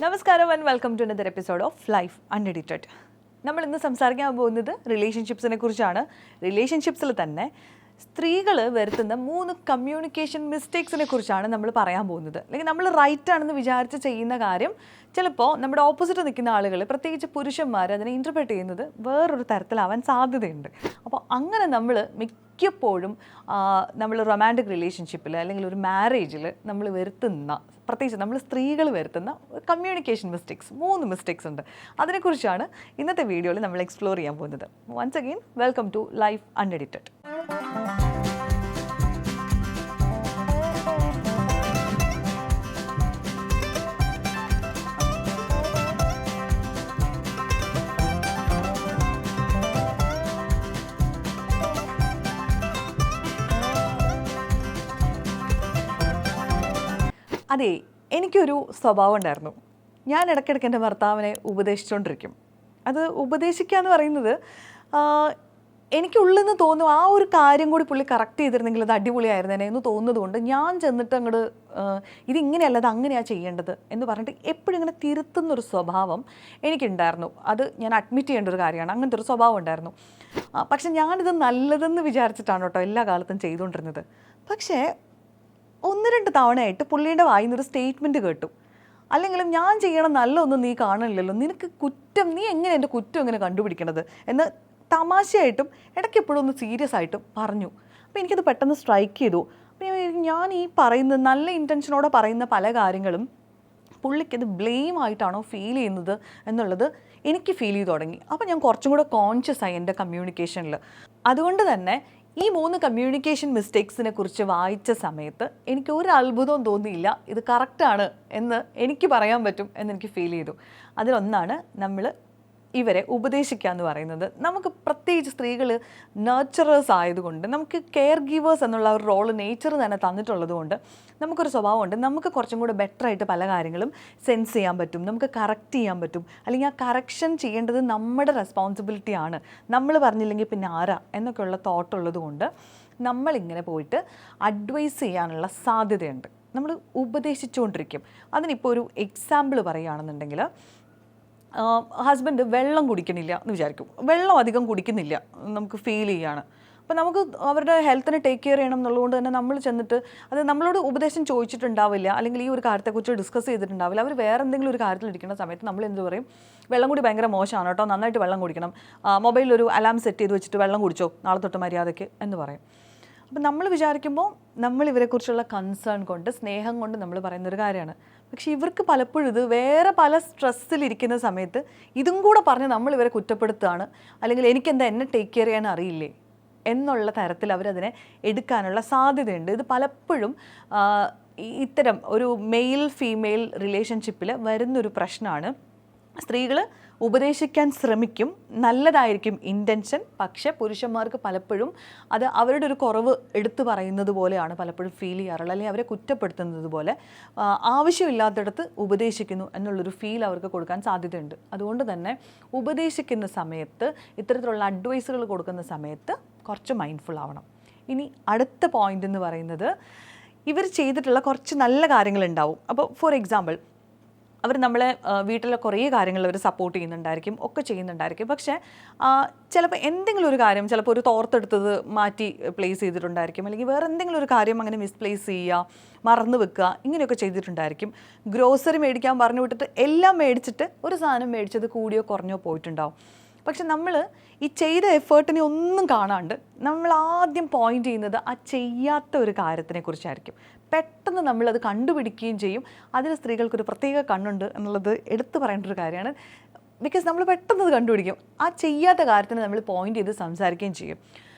നമസ്കാരം and welcome to another episode of Life Unedited. നമ്മൾ ഇന്ന് സംസാരിക്കാൻ പോകുന്നത് റിലേഷൻഷിപ്സിനെ കുറിച്ചാണ്. റിലേഷൻഷിപ്സിൽ തന്നെ സ്ത്രീകൾ വരുത്തുന്ന 3 കമ്മ്യൂണിക്കേഷൻ മിസ്റ്റേക്സിനെ കുറിച്ചാണ് നമ്മൾ പറയാൻ പോകുന്നത്. അല്ലെങ്കിൽ നമ്മൾ റൈറ്റ് ആണെന്ന് വിചാരിച്ച് ചെയ്യുന്ന കാര്യം ചിലപ്പോൾ നമ്മുടെ ഓപ്പോസിറ്റ് നിൽക്കുന്ന ആളുകൾ, പ്രത്യേകിച്ച് പുരുഷന്മാർ, അതിനെ ഇൻ്റർപ്രറ്റ് ചെയ്യുന്നത് വേറൊരു തരത്തിലാവാൻ സാധ്യതയുണ്ട്. അപ്പോൾ അങ്ങനെ നമ്മൾ മിക്കപ്പോഴും നമ്മൾ റൊമാൻറ്റിക് റിലേഷൻഷിപ്പിൽ അല്ലെങ്കിൽ ഒരു മാരേജിൽ നമ്മൾ വരുത്തുന്ന, പ്രത്യേകിച്ച് നമ്മൾ സ്ത്രീകൾ വരുത്തുന്ന കമ്മ്യൂണിക്കേഷൻ മിസ്റ്റേക്സ് 3 മിസ്റ്റേക്സ് ഉണ്ട്. അതിനെക്കുറിച്ചാണ് ഇന്നത്തെ വീഡിയോയിൽ നമ്മൾ എക്സ്പ്ലോർ ചെയ്യാൻ പോകുന്നത്. Once again welcome to Life Unedited. അതെ, എനിക്കൊരു സ്വഭാവം ഉണ്ടായിരുന്നു. ഞാൻ ഇടയ്ക്കിടയ്ക്ക് എൻ്റെ ഭർത്താവിനെ ഉപദേശിച്ചുകൊണ്ടിരിക്കും. അത് ഉപദേശിക്കുക എന്ന് പറയുന്നത് എനിക്കുള്ളിൽ നിന്ന് തോന്നും ആ ഒരു കാര്യം കൂടി പുള്ളി കറക്റ്റ് ചെയ്തിരുന്നെങ്കിൽ അത് അടിപൊളിയായിരുന്നേനെ എന്ന് തോന്നുന്നത് കൊണ്ട് ഞാൻ ചെന്നിട്ട് അങ്ങോട്ട് ഇതിങ്ങനെയല്ല, അത് അങ്ങനെയാണ് ചെയ്യേണ്ടത് എന്ന് പറഞ്ഞിട്ട് എപ്പോഴും ഇങ്ങനെ തിരുത്തുന്നൊരു സ്വഭാവം എനിക്കുണ്ടായിരുന്നു. അത് ഞാൻ അഡ്മിറ്റ് ചെയ്യേണ്ട ഒരു കാര്യമാണ്. അങ്ങനത്തെ ഒരു സ്വഭാവം ഉണ്ടായിരുന്നു. പക്ഷെ ഞാനിത് നല്ലതെന്ന് വിചാരിച്ചിട്ടാണ് കേട്ടോ എല്ലാ കാലത്തും ചെയ്തുകൊണ്ടിരുന്നത്. പക്ഷേ 1-2 തവണയായിട്ട് പുള്ളിയുടെ വായിൽ നിന്നൊരു സ്റ്റേറ്റ്മെൻറ്റ് കേട്ടു. അല്ലെങ്കിലും ഞാൻ ചെയ്യണം നല്ലതൊന്നും നീ കാണണില്ലല്ലോ, നിനക്ക് കുറ്റം, നീ എങ്ങനെ എൻ്റെ കുറ്റം എങ്ങനെ കണ്ടുപിടിക്കണത് എന്ന് തമാശയായിട്ടും ഇടയ്ക്ക് എപ്പോഴും ഒന്ന് സീരിയസ് ആയിട്ടും പറഞ്ഞു. അപ്പോൾ എനിക്കത് പെട്ടെന്ന് സ്ട്രൈക്ക് ചെയ്തു. അപ്പോൾ ഞാൻ ഈ പറയുന്ന നല്ല ഇൻറ്റൻഷനോടെ പറയുന്ന പല കാര്യങ്ങളും പുള്ളിക്കത് ബ്ലെയിം ആയിട്ടാണോ ഫീൽ ചെയ്യുന്നത് എന്നുള്ളത് എനിക്ക് ഫീൽ ചെയ്ത് തുടങ്ങി. അപ്പോൾ ഞാൻ കുറച്ചും കൂടെ കോൺഷ്യസ് ആയി എൻ്റെ കമ്മ്യൂണിക്കേഷനിൽ. അതുകൊണ്ട് തന്നെ ഈ 3 കമ്മ്യൂണിക്കേഷൻ മിസ്റ്റേക്സിനെ കുറിച്ച് വായിച്ച സമയത്ത് എനിക്ക് ഒരു അത്ഭുതവും തോന്നിയില്ല. ഇത് കറക്റ്റാണ് എന്ന് എനിക്ക് പറയാൻ പറ്റും എന്നെനിക്ക് ഫീൽ ചെയ്തു. അതിലൊന്നാണ് നമ്മൾ ഇവരെ ഉപദേശിക്കുക എന്ന് പറയുന്നത്. നമുക്ക് പ്രത്യേകിച്ച് സ്ത്രീകൾ നർച്ചറേഴ്സ് ആയതുകൊണ്ട്, നമുക്ക് കെയർ ഗീവേഴ്സ് എന്നുള്ള ഒരു റോള് നേച്ചർ തന്നെ തന്നിട്ടുള്ളത് കൊണ്ട് നമുക്കൊരു സ്വഭാവമുണ്ട്. നമുക്ക് കുറച്ചും കൂടെ ബെറ്ററായിട്ട് പല കാര്യങ്ങളും സെൻസ് ചെയ്യാൻ പറ്റും, നമുക്ക് കറക്റ്റ് ചെയ്യാൻ പറ്റും. അല്ലെങ്കിൽ ആ കറക്ഷൻ ചെയ്യേണ്ടത് നമ്മുടെ റെസ്പോൺസിബിലിറ്റിയാണ്, നമ്മൾ പറഞ്ഞില്ലെങ്കിൽ പിന്നെ ആരാ എന്നൊക്കെയുള്ള തോട്ടുള്ളത് കൊണ്ട് നമ്മളിങ്ങനെ പോയിട്ട് അഡ്വൈസ് ചെയ്യാനുള്ള സാധ്യതയുണ്ട്. നമ്മൾ ഉപദേശിച്ചുകൊണ്ടിരിക്കും. അതിനിപ്പോൾ ഒരു എക്സാമ്പിൾ പറയുകയാണെന്നുണ്ടെങ്കിൽ, ഹസ്ബൻഡ് വെള്ളം കുടിക്കണില്ല എന്ന് വിചാരിക്കും. വെള്ളം അധികം കുടിക്കുന്നില്ല, നമുക്ക് ഫീൽ ചെയ്യാണ്. അപ്പോൾ നമുക്ക് അവരുടെ ഹെൽത്തിനെ ടേക്ക് കെയർ ചെയ്യണം എന്നുള്ളതുകൊണ്ട് തന്നെ നമ്മൾ ചെന്നിട്ട് അത് നമ്മളോട് ഉപദേശം ചോദിച്ചിട്ടുണ്ടാവില്ല, അല്ലെങ്കിൽ ഈ ഒരു കാര്യത്തെക്കുറിച്ച് ഡിസ്കസ് ചെയ്തിട്ടുണ്ടാവില്ല. അവർ വേറെ എന്തെങ്കിലും ഒരു കാര്യത്തിലിരിക്കുന്ന സമയത്ത് നമ്മൾ എന്ത് പറയും, വെള്ളം കൂടി ഭയങ്കര മോശമാണ് കേട്ടോ, നന്നായിട്ട് വെള്ളം കുടിക്കണം, മൊബൈലിലൊരു അലാം സെറ്റ് ചെയ്ത് വെച്ചിട്ട് വെള്ളം കുടിച്ചോ നാളെ തൊട്ട് മര്യാദയ്ക്ക് എന്ന് പറയും. അപ്പം നമ്മൾ വിചാരിക്കുമ്പോൾ നമ്മൾ ഇവരെക്കുറിച്ചുള്ള കൺസേൺ കൊണ്ട്, സ്നേഹം കൊണ്ട് നമ്മൾ പറയുന്നൊരു കാര്യമാണ്. പക്ഷേ ഇവർക്ക് പലപ്പോഴും ഇത് വേറെ പല സ്ട്രെസ്സിലിരിക്കുന്ന സമയത്ത് ഇതും കൂടെ പറഞ്ഞ് നമ്മൾ ഇവരെ കുറ്റപ്പെടുത്തുകയാണ്. അല്ലെങ്കിൽ എനിക്കെന്താ, എന്നെ ടേക്ക് കെയർ ചെയ്യാൻ അറിയില്ലേ എന്നുള്ള തരത്തിൽ അവരതിനെ എടുക്കാനുള്ള സാധ്യതയുണ്ട്. ഇത് പലപ്പോഴും ഇത്തരം ഒരു മെയിൽ ഫീമെയിൽ റിലേഷൻഷിപ്പിൽ വരുന്നൊരു പ്രശ്നമാണ്. സ്ത്രീകൾ ഉപദേശിക്കാൻ ശ്രമിക്കും, നല്ലതായിരിക്കും ഇൻറ്റൻഷൻ, പക്ഷേ പുരുഷന്മാർക്ക് പലപ്പോഴും അത് അവരുടെ ഒരു കുറവ് എടുത്തു പറയുന്നത് പോലെയാണ് പലപ്പോഴും ഫീൽ ചെയ്യാറുള്ളത്. അല്ലെങ്കിൽ അവരെ കുറ്റപ്പെടുത്തുന്നത് പോലെ, ആവശ്യമില്ലാത്തിടത്ത് ഉപദേശിക്കുന്നു എന്നുള്ളൊരു ഫീൽ അവർക്ക് കൊടുക്കാൻ സാധ്യതയുണ്ട്. അതുകൊണ്ട് തന്നെ ഉപദേശിക്കുന്ന സമയത്ത്, ഇത്തരത്തിലുള്ള അഡ്വൈസുകൾ കൊടുക്കുന്ന സമയത്ത് കുറച്ച് മൈൻഡ്ഫുൾ ആവണം. ഇനി അടുത്ത പോയിന്റ് എന്ന് പറയുന്നത്, ഇവർ ചെയ്തിട്ടുള്ള കുറച്ച് നല്ല കാര്യങ്ങളുണ്ടാവും. അപ്പോൾ ഫോർ എക്സാമ്പിൾ, അവർ നമ്മളെ വീട്ടിലെ കുറേ കാര്യങ്ങൾ അവർ സപ്പോർട്ട് ചെയ്യുന്നുണ്ടായിരിക്കും, ഒക്കെ ചെയ്യുന്നുണ്ടായിരിക്കും. പക്ഷേ ചിലപ്പോൾ എന്തെങ്കിലും ഒരു കാര്യം, ചിലപ്പോൾ ഒരു തോർത്തെടുത്തത് മാറ്റി പ്ലേസ് ചെയ്തിട്ടുണ്ടായിരിക്കും, അല്ലെങ്കിൽ വേറെ എന്തെങ്കിലും ഒരു കാര്യം അങ്ങനെ മിസ്പ്ലേസ് ചെയ്യുക, മറന്നു വെക്കുക, ഇങ്ങനെയൊക്കെ ചെയ്തിട്ടുണ്ടായിരിക്കും. ഗ്രോസറി മേടിക്കാൻ പറഞ്ഞു വിട്ടിട്ട് എല്ലാം മേടിച്ചിട്ട് ഒരു സാധനം മേടിച്ചത് കൂടിയോ കുറഞ്ഞോ പോയിട്ടുണ്ടാവും. പക്ഷെ നമ്മൾ ഈ ചെയ്ത എഫേർട്ടിനെ ഒന്നും കാണാണ്ട് നമ്മൾ ആദ്യം പോയിന്റ് ചെയ്യുന്നത് ആ ചെയ്യാത്ത ഒരു കാര്യത്തിനെ കുറിച്ചായിരിക്കും. പെട്ടെന്ന് നമ്മളത് കണ്ടുപിടിക്കുകയും ചെയ്യും. അതിന് സ്ത്രീകൾക്കൊരു പ്രത്യേക കണ്ണുണ്ട് എന്നുള്ളത് എടുത്തു പറയേണ്ട ഒരു കാര്യമാണ്. ബിക്കോസ് നമ്മൾ പെട്ടെന്ന് അത് കണ്ടുപിടിക്കും. ആ ചെയ്യാത്ത കാര്യത്തിന് നമ്മൾ പോയിന്റ് ചെയ്ത് സംസാരിക്കുകയും ചെയ്യും.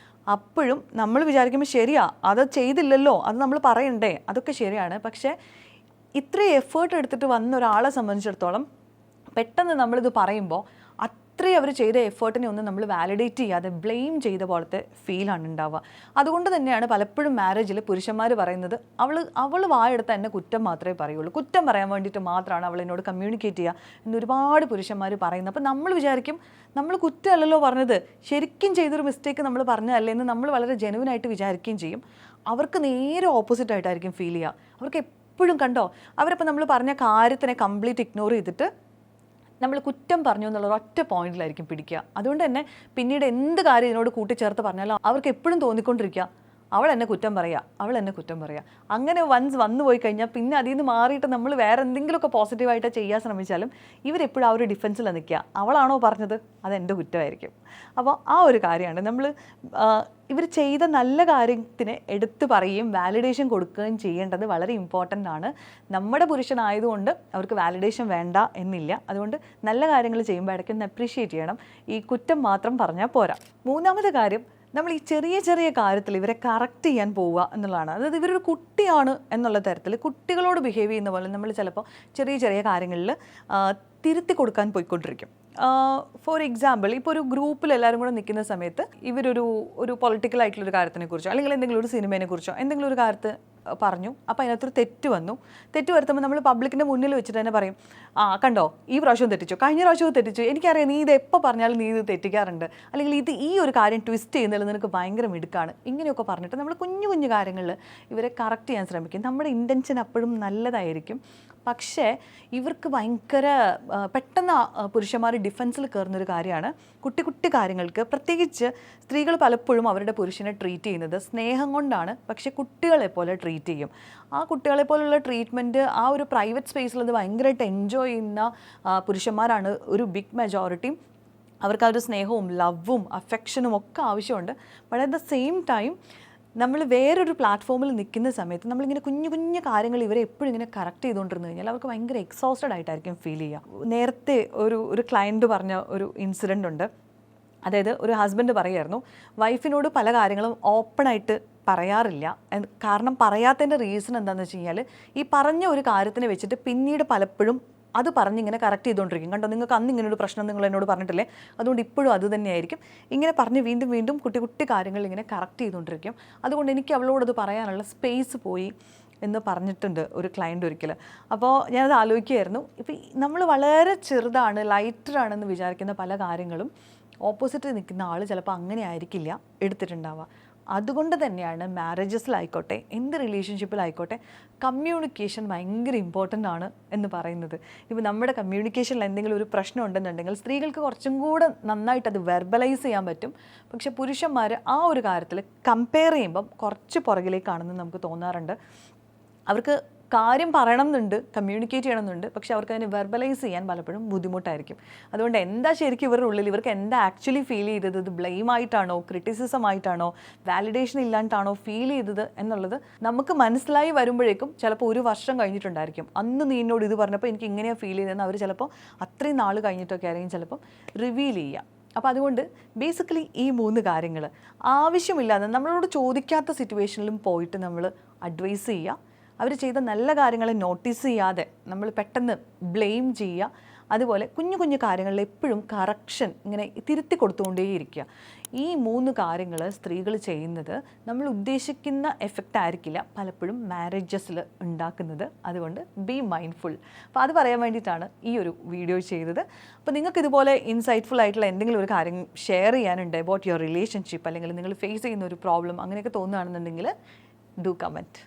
അപ്പോഴും നമ്മൾ വിചാരിക്കുമ്പോൾ ശരിയാ, അത് ചെയ്തില്ലല്ലോ, അത് നമ്മൾ പറയണ്ടേ, അതൊക്കെ ശരിയാണ്. പക്ഷേ ഇത്രയും എഫേർട്ട് എടുത്തിട്ട് വന്ന ഒരാളെ സംബന്ധിച്ചിടത്തോളം പെട്ടെന്ന് നമ്മളിത് പറയുമ്പോൾ അത്രയും അവർ ചെയ്ത എഫേർട്ടിനെ ഒന്നും നമ്മൾ വാലിഡേറ്റ് ചെയ്യാതെ ബ്ലെയിം ചെയ്ത പോലത്തെ ഫീലാണ് ഉണ്ടാവുക. അതുകൊണ്ട് തന്നെയാണ് പലപ്പോഴും മാരേജിൽ പുരുഷന്മാർ പറയുന്നത്, അവൾ വായെടുത്ത എന്നെ കുറ്റം മാത്രമേ പറയുള്ളൂ, കുറ്റം പറയാൻ വേണ്ടിയിട്ട് മാത്രമാണ് അവൾ എന്നോട് കമ്മ്യൂണിക്കേറ്റ് ചെയ്യുക എന്ന് ഒരുപാട് പുരുഷന്മാർ പറയുന്നത്. അപ്പോൾ നമ്മൾ വിചാരിക്കും നമ്മൾ കുറ്റമല്ലല്ലോ പറഞ്ഞത്, ശരിക്കും ചെയ്തൊരു മിസ്റ്റേക്ക് നമ്മൾ പറഞ്ഞതല്ലേ എന്ന് നമ്മൾ വളരെ ജെനുവിനായിട്ട് വിചാരിക്കുകയും ചെയ്യും. അവർക്ക് നേരെ ഓപ്പോസിറ്റ് ആയിട്ടായിരിക്കും ഫീൽ ചെയ്യുക. അവർക്ക് എപ്പോഴും കണ്ടോ അവരിപ്പോൾ നമ്മൾ പറഞ്ഞ കാര്യത്തിനെ കംപ്ലീറ്റ് ഇഗ്നോർ ചെയ്തിട്ട് നമ്മൾ കുറ്റം പറഞ്ഞു എന്നുള്ള ഒറ്റ പോയിന്റിലായിരിക്കും പിടിക്കുക. അതുകൊണ്ട് തന്നെ പിന്നീട് എന്ത് കാര്യം ഇതിനോട് കൂട്ടിച്ചേർത്ത് പറഞ്ഞാലും അവർക്ക് എപ്പോഴും തോന്നിക്കൊണ്ടിരിക്കുക അവൾ എന്നെ കുറ്റം പറയുക, അവൾ എന്നെ കുറ്റം പറയുക. അങ്ങനെ വൺസ് വന്നു പോയി കഴിഞ്ഞാൽ പിന്നെ അതിൽ നിന്ന് മാറിയിട്ട് നമ്മൾ വേറെ എന്തെങ്കിലുമൊക്കെ പോസിറ്റീവായിട്ട് ചെയ്യാൻ ശ്രമിച്ചാലും ഇവരെപ്പോഴും ആ ഒരു ഡിഫൻസിലാണ് നിൽക്കുക. അവളാണോ പറഞ്ഞത്, അതെൻ്റെ കുറ്റമായിരിക്കും. അപ്പോൾ ആ ഒരു കാര്യമാണ് നമ്മൾ ഇവർ ചെയ്ത നല്ല കാര്യത്തിന് എടുത്തു പറയുകയും വാലിഡേഷൻ കൊടുക്കുകയും ചെയ്യേണ്ടത് വളരെ ഇമ്പോർട്ടൻ്റ് ആണ്. നമ്മുടെ പുരുഷനായതുകൊണ്ട് അവർക്ക് വാലിഡേഷൻ വേണ്ട എന്നില്ല. അതുകൊണ്ട് നല്ല കാര്യങ്ങൾ ചെയ്യുമ്പോൾ ഇടയ്ക്കൊന്ന് അപ്രീഷിയേറ്റ് ചെയ്യണം. ഈ കുറ്റം മാത്രം പറഞ്ഞാൽ പോരാ. മൂന്നാമത്തെ കാര്യം, നമ്മൾ ഈ ചെറിയ ചെറിയ കാര്യത്തിൽ ഇവരെ കറക്റ്റ് ചെയ്യാൻ പോവുക എന്നുള്ളതാണ്. അതായത് ഇവരൊരു കുട്ടിയാണ് എന്നുള്ള തരത്തിൽ കുട്ടികളോട് ബിഹേവ് ചെയ്യുന്ന പോലെ നമ്മൾ ചിലപ്പോൾ ചെറിയ ചെറിയ കാര്യങ്ങളിൽ തിരുത്തി കൊടുക്കാൻ പോയിക്കൊണ്ടിരിക്കും. ഫോർ എക്സാമ്പിൾ, ഇപ്പോൾ ഒരു ഗ്രൂപ്പിൽ എല്ലാവരും കൂടെ നിൽക്കുന്ന സമയത്ത് ഇവരൊരു പൊളിറ്റിക്കൽ ആയിട്ടുള്ളൊരു കാര്യത്തിനെക്കുറിച്ചോ അല്ലെങ്കിൽ എന്തെങ്കിലും ഒരു സിനിമേനെക്കുറിച്ചോ എന്തെങ്കിലും ഒരു കാര്യത്ത് പറഞ്ഞു. അപ്പോൾ അതിനകത്തൊരു തെറ്റ് വരുത്തുമ്പോൾ നമ്മൾ പബ്ലിക്കിൻ്റെ മുന്നിൽ വെച്ചിട്ട് തന്നെ പറയും, കണ്ടോ ഈ പ്രാവശ്യം തെറ്റിച്ചു, കഴിഞ്ഞ പ്രാവശ്യവും തെറ്റിച്ചു, എനിക്കറിയാം നീ ഇത് എപ്പോൾ പറഞ്ഞാലും നീ ഇത് തെറ്റിക്കാറുണ്ട്, അല്ലെങ്കിൽ ഈ ഒരു കാര്യം ട്വിസ്റ്റ് ചെയ്യുന്നതിൽ നിനക്ക് ഭയങ്കര മിടുക്കാണ്, ഇങ്ങനെയൊക്കെ പറഞ്ഞിട്ട് നമ്മൾ കുഞ്ഞു കുഞ്ഞു കാര്യങ്ങളിൽ ഇവരെ കറക്റ്റ് ചെയ്യാൻ ശ്രമിക്കും. നമ്മുടെ ഇൻറ്റൻഷൻ അപ്പോഴും നല്ലതായിരിക്കും. പക്ഷേ ഇവർക്ക് ഭയങ്കര പെട്ടെന്ന് പുരുഷന്മാർ ഡിഫൻസിൽ കയറുന്നൊരു കാര്യമാണ് കുട്ടി കുട്ടി കാര്യങ്ങൾക്ക്. പ്രത്യേകിച്ച് സ്ത്രീകൾ പലപ്പോഴും അവരുടെ പുരുഷനെ ട്രീറ്റ് ചെയ്യുന്നത് സ്നേഹം കൊണ്ടാണ്, പക്ഷേ കുട്ടികളെ പോലെ ട്രീറ്റ് ചെയ്യും. ആ കുട്ടികളെ പോലുള്ള ട്രീറ്റ്മെൻറ്റ് ആ ഒരു പ്രൈവറ്റ് സ്പേസിൽ അത് ഭയങ്കരമായിട്ട് എൻജോയ് ചെയ്യുന്ന പുരുഷന്മാരാണ് ഒരു ബിഗ് മെജോറിറ്റി. അവർക്ക് ആ ഒരു സ്നേഹവും ലവും അഫെക്ഷനും ഒക്കെ ആവശ്യമുണ്ട്. But at the same time നമ്മൾ വേറൊരു പ്ലാറ്റ്ഫോമിൽ നിൽക്കുന്ന സമയത്ത് നമ്മളിങ്ങനെ കുഞ്ഞു കുഞ്ഞു കാര്യങ്ങൾ ഇവരെ എപ്പോഴും ഇങ്ങനെ കറക്റ്റ് ചെയ്തുകൊണ്ടിരുന്നു കഴിഞ്ഞാൽ അവർക്ക് ഭയങ്കര എക്സോസ്റ്റഡ് ആയിട്ടായിരിക്കും ഫീൽ ചെയ്യുക. നേരത്തെ ഒരു ക്ലയൻറ്റ് പറഞ്ഞ ഒരു ഇൻസിഡൻ്റ് ഉണ്ട്. അതായത് ഒരു ഹസ്ബൻഡ് പറയുമായിരുന്നു, വൈഫിനോട് പല കാര്യങ്ങളും ഓപ്പണായിട്ട് പറയാറില്ല. കാരണം പറയാത്തതിൻ്റെ റീസൺ എന്താണെന്ന് വെച്ച് കഴിഞ്ഞാൽ ഈ പറഞ്ഞ ഒരു കാര്യത്തിനെ വെച്ചിട്ട് പിന്നീട് പലപ്പോഴും അത് പറഞ്ഞിങ്ങനെ കറക്റ്റ് ചെയ്തുകൊണ്ടിരിക്കും. കണ്ടോ, നിങ്ങൾക്ക് അന്ന് ഇങ്ങനൊരു പ്രശ്നം നിങ്ങൾ എന്നോട് പറഞ്ഞിട്ടില്ലേ, അതുകൊണ്ട് ഇപ്പോഴും അത് തന്നെയായിരിക്കും. ഇങ്ങനെ പറഞ്ഞ് വീണ്ടും വീണ്ടും കുട്ടി കുട്ടി കാര്യങ്ങൾ ഇങ്ങനെ കറക്റ്റ് ചെയ്തുകൊണ്ടിരിക്കും. അതുകൊണ്ട് എനിക്ക് അവളോടത് പറയാനുള്ള സ്പേസ് പോയി എന്ന് പറഞ്ഞിട്ടുണ്ട് ഒരു ക്ലയൻറ്റ് ഒരിക്കൽ. അപ്പോൾ ഞാനത് ആലോചിക്കുകയായിരുന്നു, ഇപ്പോൾ നമ്മൾ വളരെ ചെറുതാണ് ലൈറ്ററാണെന്ന് വിചാരിക്കുന്ന പല കാര്യങ്ങളും ഓപ്പോസിറ്റ് നിൽക്കുന്ന ആൾ ചിലപ്പോൾ അങ്ങനെ ആയിരിക്കില്ല എടുത്തിട്ടുണ്ടാവുക. അതുകൊണ്ട് തന്നെയാണ് മാരേജസിലായിക്കോട്ടെ എന്ത് റിലേഷൻഷിപ്പിലായിക്കോട്ടെ കമ്മ്യൂണിക്കേഷൻ ഭയങ്കര ഇമ്പോർട്ടൻ്റ് ആണ് എന്ന് പറയുന്നത്. ഇപ്പോൾ നമ്മുടെ കമ്മ്യൂണിക്കേഷനിൽ എന്തെങ്കിലും ഒരു പ്രശ്നം ഉണ്ടെന്നുണ്ടെങ്കിൽ സ്ത്രീകൾക്ക് കുറച്ചും കൂടെ നന്നായിട്ട് അത് വെർബലൈസ് ചെയ്യാൻ പറ്റും. പക്ഷെ പുരുഷന്മാർ ആ ഒരു കാര്യത്തിൽ കമ്പയർ ചെയ്യുമ്പം കുറച്ച് പുറകിലേക്കാണെന്ന് നമുക്ക് തോന്നാറുണ്ട്. അവർക്ക് കാര്യം പറയണം എന്നുണ്ട്, കമ്മ്യൂണിക്കേറ്റ് ചെയ്യണം എന്നുണ്ട്, പക്ഷെ അവർക്ക് അതിനെ വെർബലൈസ് ചെയ്യാൻ പലപ്പോഴും ബുദ്ധിമുട്ടായിരിക്കും. അതുകൊണ്ട് എന്താ ശരിക്കും ഇവരുടെ ഉള്ളിൽ ഇവർക്ക് എന്താ ആക്ച്വലി ഫീൽ ചെയ്തത്, ഇത് ബ്ലെയിം ആയിട്ടാണോ ക്രിറ്റിസിസം ആയിട്ടാണോ വാലിഡേഷൻ ഇല്ലാണ്ടാണോ ഫീൽ ചെയ്തത് എന്നുള്ളത് നമുക്ക് മനസ്സിലായി വരുമ്പോഴേക്കും ചിലപ്പോൾ ഒരു വർഷം കഴിഞ്ഞിട്ടുണ്ടായിരിക്കും. അന്ന് നീ എന്നോട് ഇത് പറഞ്ഞപ്പോൾ എനിക്ക് ഇങ്ങനെയാണ് ഫീൽ ചെയ്തതെന്ന് അവർ ചിലപ്പോൾ അത്രയും നാൾ കഴിഞ്ഞിട്ടൊക്കെ ആയിരിക്കും ചിലപ്പം റിവീൽ ചെയ്യുക. അപ്പോൾ അതുകൊണ്ട് ബേസിക്കലി ഈ 3 കാര്യങ്ങൾ ആവശ്യമില്ലാതെ നമ്മളോട് ചോദിക്കാത്ത സിറ്റുവേഷനിലും പോയിട്ട് നമ്മൾ അഡ്വൈസ് ചെയ്യുക. അവർ ചെയ്ത നല്ല കാര്യങ്ങളെ നോട്ടീസ് ചെയ്യാതെ നമ്മൾ പെട്ടെന്ന് ബ്ലെയിം ചെയ്യുക. അതുപോലെ കുഞ്ഞു കുഞ്ഞു കാര്യങ്ങളിൽ എപ്പോഴും കറക്ഷൻ ഇങ്ങനെ തിരുത്തി കൊടുത്തുകൊണ്ടേയിരിക്കുക. ഈ 3 കാര്യങ്ങൾ സ്ത്രീകൾ ചെയ്യുന്നത് നമ്മൾ ഉദ്ദേശിക്കുന്ന എഫക്റ്റ് ആയിരിക്കില്ല പലപ്പോഴും മാരേജസിൽ ഉണ്ടാക്കുന്നത്. അതുകൊണ്ട് ബി മൈൻഡ്ഫുൾ. അപ്പോൾ അത് പറയാൻ വേണ്ടിയിട്ടാണ് ഈ ഒരു വീഡിയോ ചെയ്തത്. അപ്പോൾ നിങ്ങൾക്ക് ഇതുപോലെ ഇൻസൈറ്റ്ഫുൾ ആയിട്ടുള്ള എന്തെങ്കിലും ഒരു കാര്യം ഷെയർ ചെയ്യാനുണ്ട് അബൌട്ട് യുവർ റിലേഷൻഷിപ്പ്, അല്ലെങ്കിൽ നിങ്ങൾ ഫേസ് ചെയ്യുന്ന ഒരു പ്രോബ്ലം അങ്ങനെയൊക്കെ തോന്നുകയാണെന്നുണ്ടെങ്കിൽ ഡു കമൻറ്റ്.